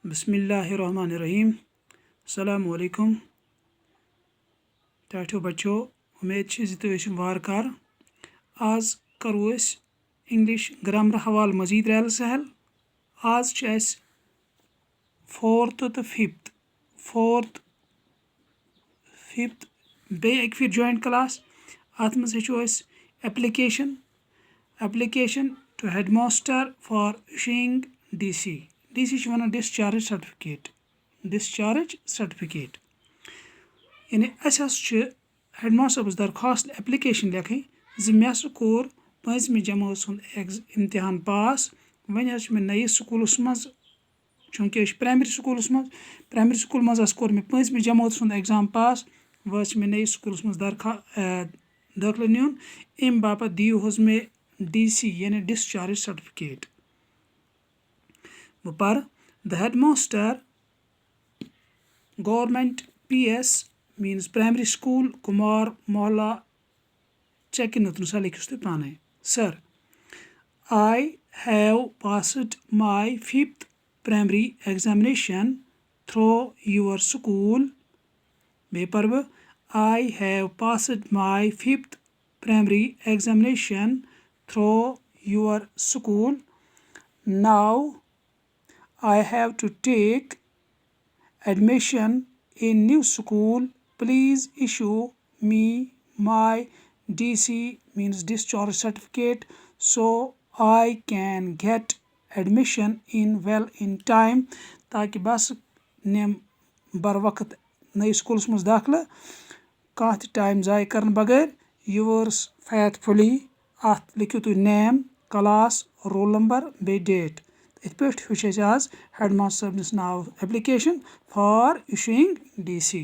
बिस्मिल्लाहिर्रहमानिर्रहीम। अस्सलामु अलैकुम। टाठो बच्चो, उम्मीद है तुम ٲسِو वारकार। आज करो इंग्लिश ग्रामर हवाल मजीद रैल सहल। आज फोर्थ तो फिफ्थ बे एक फिर जॉइंट क्लास। अत मज application to headmaster for issuing DC one discharge certificate यानी हेडमास्टर दरखास्त एप्लीकेशन लिखी मे कोर 5वीं जमात इम्तिहान पास। वन मे नयस स्कूलस मज चूँकि प्राइमरी स्कूलस मज कोर मे 5वीं जमात एग्जाम पास। वह मे नयस स्कूलस मज दाखिल नीन अम बापत दियो मे DC यानी डिस्चार्ज सर्टिफिकेट। बह पर the headmaster government PS means primary school Kumar मोहल्ला चेकिनतुन लिखिस तुम पाने। Sir, I have passed my 5th primary examination through your school. बे पर I have passed my 5th primary examination through your school. Now I have to take admission in new school. Please issue me my DC means discharge certificate so I can get admission in time. ताकि बस निम बर वक्त नई school मज दाखिल कह time जाय करन बगैर। Yours faithfully। अत लिखियो तुम नेम, क्लास, रोल नंबर बे डेट। इत पे आज हेडमास्टर साहब नाव एप्लीकेशन फॉर इशूइंग DC।